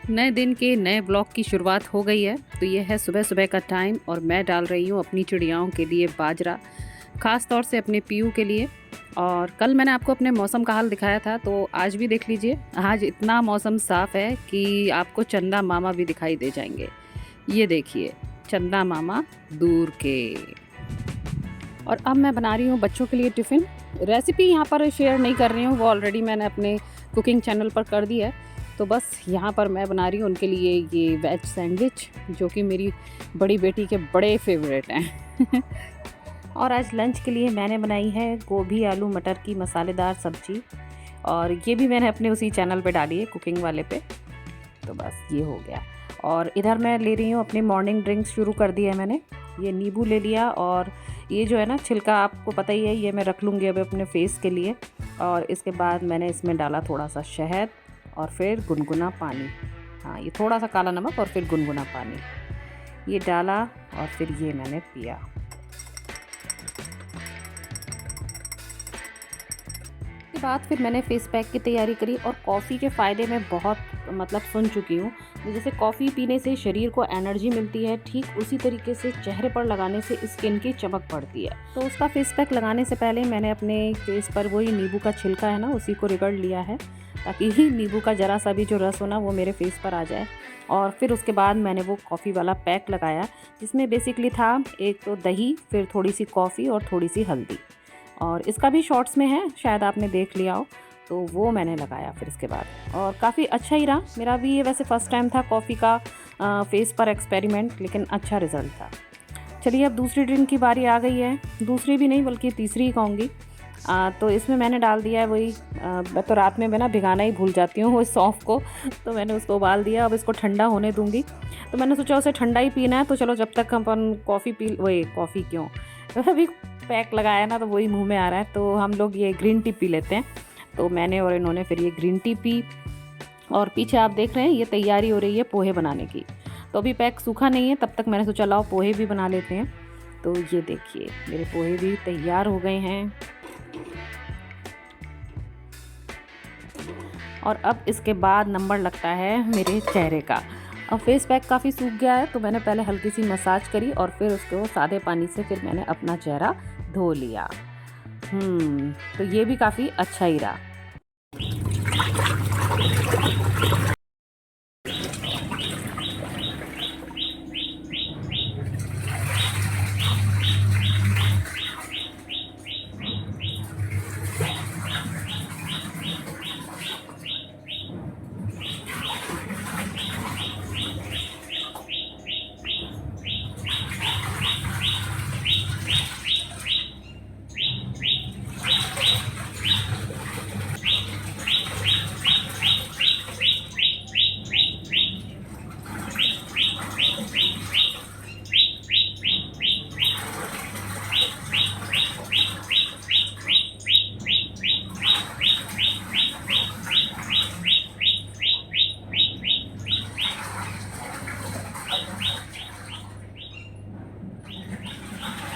नए दिन के नए ब्लॉग की शुरुआत हो गई है। तो ये है सुबह सुबह का टाइम और मैं डाल रही हूँ अपनी चिड़ियाओं के लिए बाजरा, ख़ास तौर से अपने पीयू के लिए। और कल मैंने आपको अपने मौसम का हाल दिखाया था, तो आज भी देख लीजिए। आज इतना मौसम साफ़ है कि आपको चंदा मामा भी दिखाई दे जाएंगे। ये देखिए, चंदा मामा दूर के। और अब मैं बना रही हूँ बच्चों के लिए टिफ़िन। रेसिपी यहाँ पर शेयर नहीं कर रही हूँ, वो ऑलरेडी मैंने अपने कुकिंग चैनल पर कर दी है। तो बस यहाँ पर मैं बना रही हूँ उनके लिए ये वेज सैंडविच, जो कि मेरी बड़ी बेटी के बड़े फेवरेट हैं। और आज लंच के लिए मैंने बनाई है गोभी आलू मटर की मसालेदार सब्जी, और ये भी मैंने अपने उसी चैनल पे डाली है, कुकिंग वाले पे। तो बस ये हो गया। और इधर मैं ले रही हूँ अपनी मॉर्निंग ड्रिंक्स, शुरू कर दी है मैंने। ये नींबू ले लिया, और ये जो है ना छिलका, आपको पता ही है, ये मैं रख लूँगी अब अपने फेस के लिए। और इसके बाद मैंने इसमें डाला थोड़ा सा शहद और फिर गुनगुना पानी। हाँ, ये थोड़ा सा काला नमक और फिर गुनगुना पानी ये डाला, और फिर ये मैंने पिया। के बाद फिर मैंने फेस पैक की तैयारी करी। और कॉफ़ी के फ़ायदे मैं बहुत सुन चुकी हूँ। जैसे कॉफ़ी पीने से शरीर को एनर्जी मिलती है, ठीक उसी तरीके से चेहरे पर लगाने से स्किन की चमक बढ़ती है। तो उसका फेस पैक लगाने से पहले मैंने अपने फेस पर वही नींबू का छिलका है ना, उसी को रगड़ लिया है, ताकि ही नींबू का ज़रा सा भी जो रस हो ना, वो मेरे फेस पर आ जाए। और फिर उसके बाद मैंने वो कॉफ़ी वाला पैक लगाया, जिसमें बेसिकली था एक तो दही, फिर थोड़ी सी कॉफ़ी और थोड़ी सी हल्दी। और इसका भी शॉर्ट्स में है, शायद आपने देख लिया हो। तो वो मैंने लगाया फिर इसके बाद, और काफ़ी अच्छा ही रहा मेरा भी। ये वैसे फ़र्स्ट टाइम था कॉफ़ी का फेस पर एक्सपेरिमेंट, लेकिन अच्छा रिज़ल्ट था। चलिए, अब दूसरी ड्रिंक की बारी आ गई है। दूसरी भी नहीं बल्कि तीसरी ही कहूँगी। तो इसमें मैंने डाल दिया है वही, मैं तो रात में ना भिगाना ही भूल जाती हूँ वो सौंफ को। तो मैंने उसको उबाल दिया, अब इसको ठंडा होने दूँगी। तो मैंने सोचा उसे ठंडा ही पीना है, तो चलो जब तक अपन कॉफ़ी क्यों, अभी पैक लगाया ना, तो वही मुंह में आ रहा है, तो हम लोग ये ग्रीन टी पी लेते हैं। तो मैंने और इन्होंने फिर ये ग्रीन टी पी। और पीछे आप देख रहे हैं ये तैयारी हो रही है पोहे बनाने की। तो अभी पैक सूखा नहीं है, तब तक मैंने सोचा लाओ पोहे भी बना लेते हैं। तो ये देखिए, मेरे पोहे भी तैयार हो गए हैं। और अब इसके बाद नंबर लगता है मेरे चेहरे का। अब फेस पैक काफ़ी सूख गया है, तो मैंने पहले हल्की सी मसाज करी, और फिर उसको सादे पानी से फिर मैंने अपना चेहरा धो लिया। तो ये भी काफ़ी अच्छा ही रहा।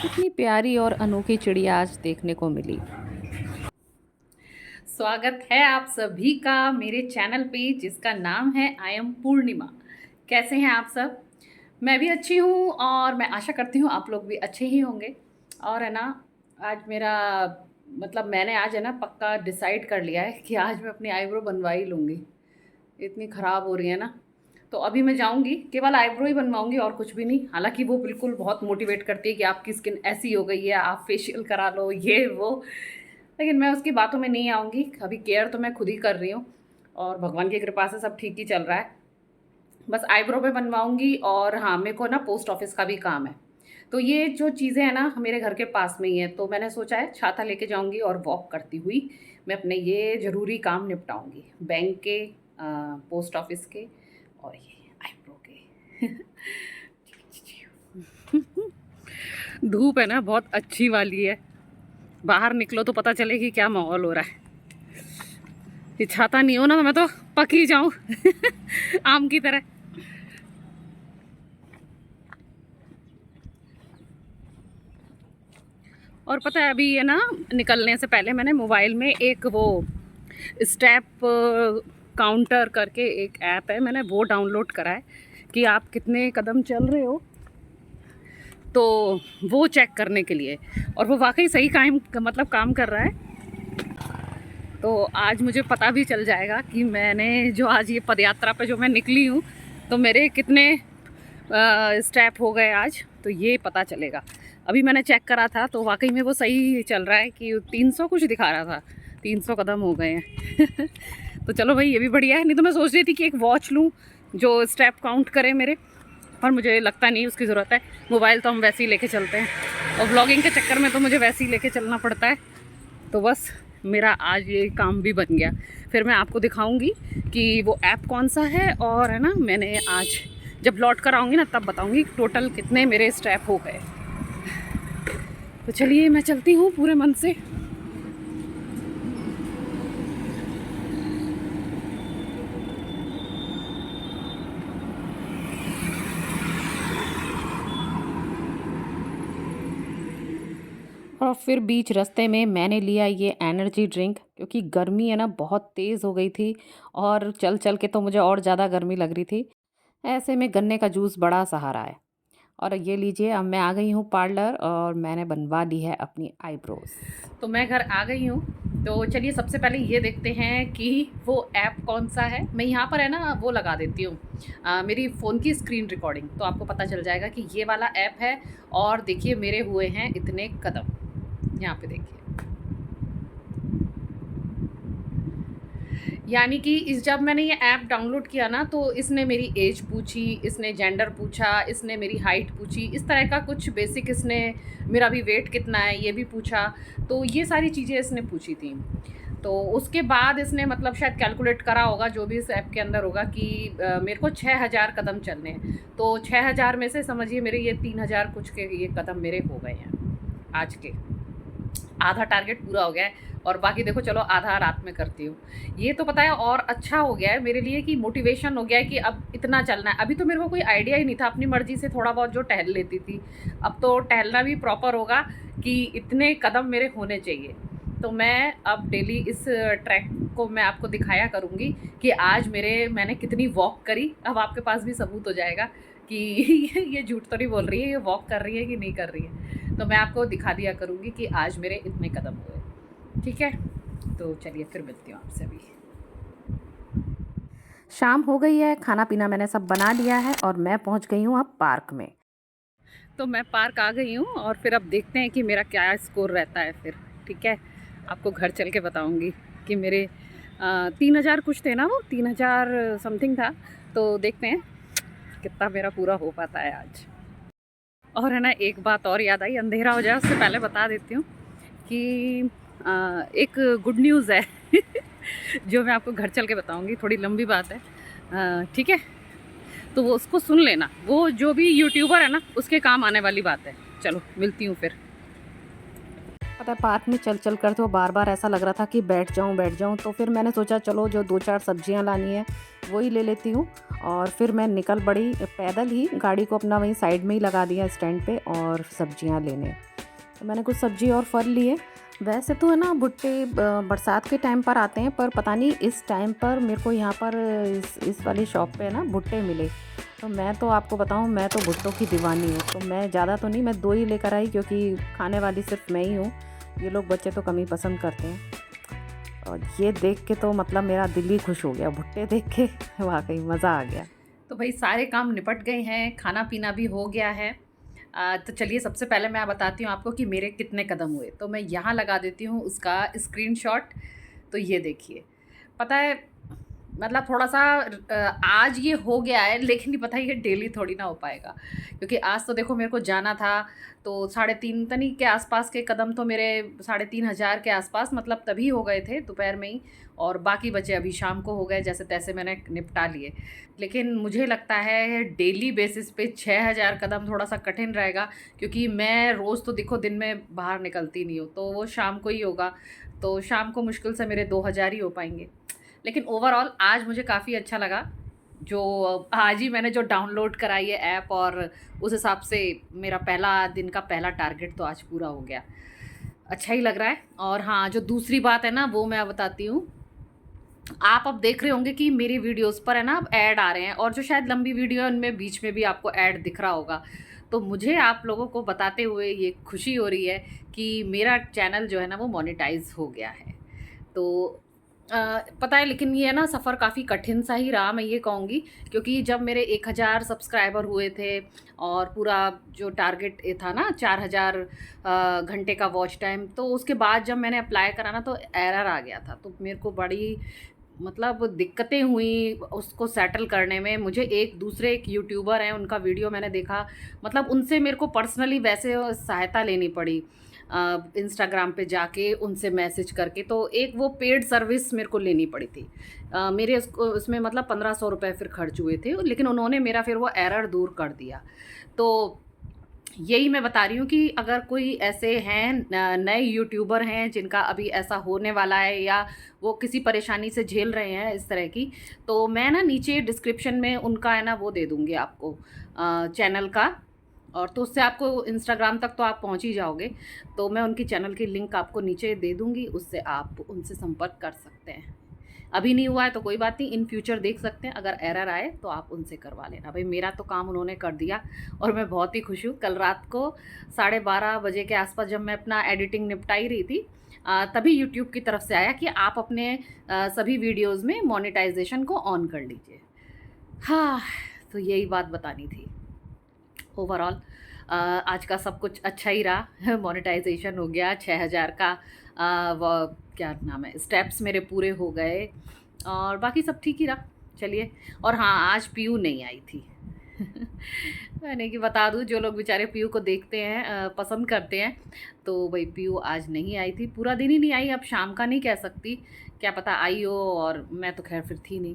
कितनी प्यारी और अनोखी चिड़िया आज देखने को मिली। स्वागत है आप सभी का मेरे चैनल पे, जिसका नाम है आई एम पूर्णिमा। कैसे हैं आप सब? मैं भी अच्छी हूँ, और मैं आशा करती हूँ आप लोग भी अच्छे ही होंगे। और है ना, आज मेरा मैंने आज है ना पक्का डिसाइड कर लिया है कि आज मैं अपनी आईब्रो बनवा ही लूँगी। इतनी ख़राब हो रही है ना। तो अभी मैं जाऊँगी, केवल आईब्रो ही बनवाऊँगी और कुछ भी नहीं। हालांकि वो बिल्कुल बहुत मोटिवेट करती है कि आपकी स्किन ऐसी हो गई है, आप फेशियल करा लो, ये वो। लेकिन मैं उसकी बातों में नहीं आऊँगी। अभी केयर तो मैं खुद ही कर रही हूँ, और भगवान की कृपा से सब ठीक ही चल रहा है। बस आईब्रो पे बनवाऊँगी। और हाँ, मेरे को ना पोस्ट ऑफिस का भी काम है। तो ये जो चीज़ें हैं ना, मेरे घर के पास में ही है, तो मैंने सोचा है छाता लेके जाऊँगी और वॉक करती हुई मैं अपने ये ज़रूरी काम निपटाऊँगी, बैंक के, पोस्ट ऑफिस के, और ये आईब्रो के। धूप है ना, बहुत अच्छी वाली है। बाहर निकलो तो पता चले कि क्या माहौल हो रहा है। ये छाता नहीं हो ना, तो मैं तो पक ही जाऊं आम की तरह। और पता है, अभी ये ना निकलने से पहले मैंने मोबाइल में एक वो स्टेप काउंटर करके एक ऐप है, मैंने वो डाउनलोड करा है कि आप कितने कदम चल रहे हो, तो वो चेक करने के लिए। और वो वाकई सही मतलब काम कर रहा है। तो आज मुझे पता भी चल जाएगा कि मैंने जो आज ये पदयात्रा पे जो मैं निकली हूँ, तो मेरे कितने स्टेप हो गए आज, तो ये पता चलेगा। अभी मैंने चेक करा था तो वाकई में वो सही चल रहा है कि 300 कुछ दिखा रहा था, 300 कदम हो गए हैं। तो चलो भाई, ये भी बढ़िया है। नहीं तो मैं सोच रही थी कि एक वॉच लूँ जो स्टेप काउंट करे मेरे, पर मुझे लगता नहीं उसकी ज़रूरत है। मोबाइल तो हम वैसे ही लेके चलते हैं, और व्लॉगिंग के चक्कर में तो मुझे वैसे ही लेके चलना पड़ता है। तो बस मेरा आज ये काम भी बन गया। फिर मैं आपको दिखाऊंगी कि वो ऐप कौन सा है, और है ना, मैंने आज जब लौट कर आऊँगी ना तब बताऊंगी टोटल कितने मेरे स्टेप हो गए। तो चलिए मैं चलती हूँ पूरे मन से। और फिर बीच रास्ते में मैंने लिया ये एनर्जी ड्रिंक, क्योंकि गर्मी है ना बहुत तेज़ हो गई थी, और चल चल के तो मुझे और ज़्यादा गर्मी लग रही थी। ऐसे में गन्ने का जूस बड़ा सहारा है। और ये लीजिए, अब मैं आ गई हूँ पार्लर, और मैंने बनवा ली है अपनी आईब्रोज। तो मैं घर आ गई हूँ। तो चलिए सबसे पहले ये देखते हैं कि वो ऐप कौन सा है। मैं यहाँ पर है ना वो लगा देती हूँ मेरी फ़ोन की स्क्रीन रिकॉर्डिंग, तो आपको पता चल जाएगा कि ये वाला ऐप है। और देखिए मेरे हुए हैं इतने कदम, यहाँ पे देखिए। यानी कि जब मैंने ये ऐप डाउनलोड किया ना, तो इसने मेरी एज पूछी, इसने जेंडर पूछा, इसने मेरी हाइट पूछी, इस तरह का कुछ बेसिक, इसने मेरा भी वेट कितना है ये भी पूछा। तो ये सारी चीज़ें इसने पूछी थी। तो उसके बाद इसने मतलब शायद कैलकुलेट करा होगा जो भी इस ऐप के अंदर होगा कि मेरे को 6000 कदम चलने हैं। तो 6000 में से समझिए मेरे ये 3000 कुछ के ये कदम मेरे हो गए हैं आज के। आधा टारगेट पूरा हो गया है, और बाकी देखो चलो आधा रात में करती हूँ। ये तो पता है, और अच्छा हो गया है मेरे लिए कि मोटिवेशन हो गया है कि अब इतना चलना है। अभी तो मेरे को कोई आइडिया ही नहीं था, अपनी मर्ज़ी से थोड़ा बहुत जो टहल लेती थी। अब तो टहलना भी प्रॉपर होगा कि इतने कदम मेरे होने चाहिए। तो मैं अब डेली इस ट्रैक को मैं आपको दिखाया करूँगी कि आज मैंने कितनी वॉक करी। अब आपके पास भी सबूत हो जाएगा कि ये झूठ तो नहीं बोल रही है, ये वॉक कर रही है कि नहीं कर रही है। तो मैं आपको दिखा दिया करूँगी कि आज मेरे इतने कदम हुए। ठीक है, तो चलिए फिर मिलती हूँ आपसे अभी। शाम हो गई है, खाना पीना मैंने सब बना लिया है, और मैं पहुँच गई हूँ अब पार्क में। तो मैं पार्क आ गई हूँ, और फिर अब देखते हैं कि मेरा क्या स्कोर रहता है फिर। ठीक है, आपको घर चल के बताऊँगी कि मेरे 3000 कुछ थे ना, वो 3000 समथिंग था। तो देखते हैं कितना मेरा पूरा हो पाता है आज। और है ना, एक बात और याद आई, अंधेरा हो जाए उससे पहले बता देती हूँ कि एक गुड न्यूज़ है। जो मैं आपको घर चल के बताऊँगी, थोड़ी लंबी बात है। ठीक है, तो वो उसको सुन लेना, वो जो भी यूट्यूबर है ना उसके काम आने वाली बात है। चलो मिलती हूँ फिर। पता है, पार्क में चल चल कर तो बार बार ऐसा लग रहा था कि बैठ जाऊँ। तो फिर मैंने सोचा चलो जो 2-4 सब्जियां लानी है वही ले लेती हूँ। और फिर मैं निकल पड़ी पैदल ही, गाड़ी को अपना वहीं साइड में ही लगा दिया स्टैंड पे, और सब्जियां लेने। तो मैंने कुछ सब्जी और फल लिए। वैसे तो है ना भुट्टे बरसात के टाइम पर आते हैं, पर पता नहीं इस टाइम पर मेरे को यहाँ पर इस वाली शॉप पे ना भुट्टे मिले। तो मैं तो आपको बताऊँ, मैं तो भुट्टों की दीवानी हूँ। तो मैं ज़्यादा तो नहीं, मैं 2 ही लेकर आई, क्योंकि खाने वाली सिर्फ मैं ही हूँ। ये लोग बच्चे तो कम ही पसंद करते हैं। और ये देख के तो मतलब मेरा दिल ही खुश हो गया, भुट्टे देख के वाकई मज़ा आ गया। तो भाई सारे काम निपट गए हैं, खाना पीना भी हो गया है। तो चलिए सबसे पहले मैं बताती हूँ आपको कि मेरे कितने कदम हुए। तो मैं यहाँ लगा देती हूँ उसका स्क्रीनशॉट। तो ये देखिए, पता है मतलब थोड़ा सा आज ये हो गया है, लेकिन नहीं पता ये डेली थोड़ी ना हो पाएगा, क्योंकि आज तो देखो मेरे को जाना था। तो 3.5 तनी के आसपास के कदम तो मेरे 3500 के आसपास मतलब तभी हो गए थे दोपहर में ही, और बाकी बचे अभी शाम को हो गए, जैसे तैसे मैंने निपटा लिए। लेकिन मुझे लगता है डेली बेसिस पे 6000 कदम थोड़ा सा कठिन रहेगा, क्योंकि मैं रोज़ तो देखो दिन में बाहर निकलती नहीं हूँ, तो वो शाम को ही होगा। तो शाम को मुश्किल से मेरे 2000 ही हो पाएंगे। लेकिन ओवरऑल आज मुझे काफ़ी अच्छा लगा, जो आज ही मैंने जो डाउनलोड कराई है ऐप, और उस हिसाब से मेरा पहला दिन का पहला टारगेट तो आज पूरा हो गया। अच्छा ही लग रहा है। और हाँ, जो दूसरी बात है ना वो मैं बताती हूँ आप अब देख रहे होंगे कि मेरी वीडियोस पर है ना अब ऐड आ रहे हैं, और जो शायद लंबी वीडियो है उनमें बीच में भी आपको ऐड दिख रहा होगा। तो मुझे आप लोगों को बताते हुए ये खुशी हो रही है कि मेरा चैनल जो है ना वो मोनेटाइज हो गया है। तो पता है, लेकिन ये है ना सफ़र काफ़ी कठिन सा ही रहा, मैं ये कहूँगी। क्योंकि जब मेरे 1000 सब्सक्राइबर हुए थे और पूरा जो टारगेट ये था ना 4000 घंटे का वॉच टाइम, तो उसके बाद जब मैंने अप्लाई करा ना तो एरर आ गया था। तो मेरे को बड़ी मतलब दिक्कतें हुई उसको सेटल करने में। मुझे एक दूसरे एक यूट्यूबर हैं, उनका वीडियो मैंने देखा, मतलब उनसे मेरे को पर्सनली वैसे सहायता लेनी पड़ी, इंस्टाग्राम पे जाके उनसे मैसेज करके। तो एक वो पेड सर्विस मेरे को लेनी पड़ी थी। मेरे उसको उसमें मतलब 1500 रुपये फिर खर्च हुए थे, लेकिन उन्होंने मेरा फिर वो एरर दूर कर दिया। तो यही मैं बता रही हूँ कि अगर कोई ऐसे हैं नए यूट्यूबर हैं जिनका अभी ऐसा होने वाला है, या वो किसी परेशानी से झेल रहे हैं इस तरह की, तो मैं ना नीचे डिस्क्रिप्शन में उनका है ना वो दे दूँगी आपको, चैनल का। और तो उससे आपको इंस्टाग्राम तक तो आप पहुँच ही जाओगे। तो मैं उनकी चैनल की लिंक आपको नीचे दे दूँगी, उससे आप उनसे संपर्क कर सकते हैं। अभी नहीं हुआ है तो कोई बात नहीं, इन फ्यूचर देख सकते हैं, अगर एरर आए तो आप उनसे करवा लेना। भाई मेरा तो काम उन्होंने कर दिया और मैं बहुत ही खुश हूँ। कल रात को 12:30 बजे के आसपास जब मैं अपना एडिटिंग निपटाई रही थी, तभी यूट्यूब की तरफ से आया कि आप अपने सभी वीडियोज़ में मोनेटाइजेशन को ऑन कर लीजिए। हाँ, तो यही बात बतानी थी। ओवरऑल आज का सब कुछ अच्छा ही रहा। मोनेटाइजेशन हो गया 6000 का, वो क्या नाम है, स्टेप्स मेरे पूरे हो गए, और बाकी सब ठीक ही रहा। चलिए, और हाँ, आज पीयू नहीं आई थी। मैंने कि बता दूँ, जो लोग बेचारे पीयू को देखते हैं, पसंद करते हैं, तो भाई पीयू आज नहीं आई थी, पूरा दिन ही नहीं आई। अब शाम का नहीं कह सकती, क्या पता आई हो, और मैं तो खैर फिर थी नहीं।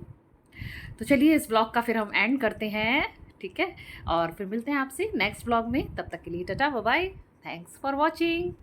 तो चलिए, इस ब्लॉग का फिर हम एंड करते हैं, ठीक है। और फिर मिलते हैं आपसे नेक्स्ट ब्लॉग में, तब तक के लिए tata bye bye. Thanks for watching.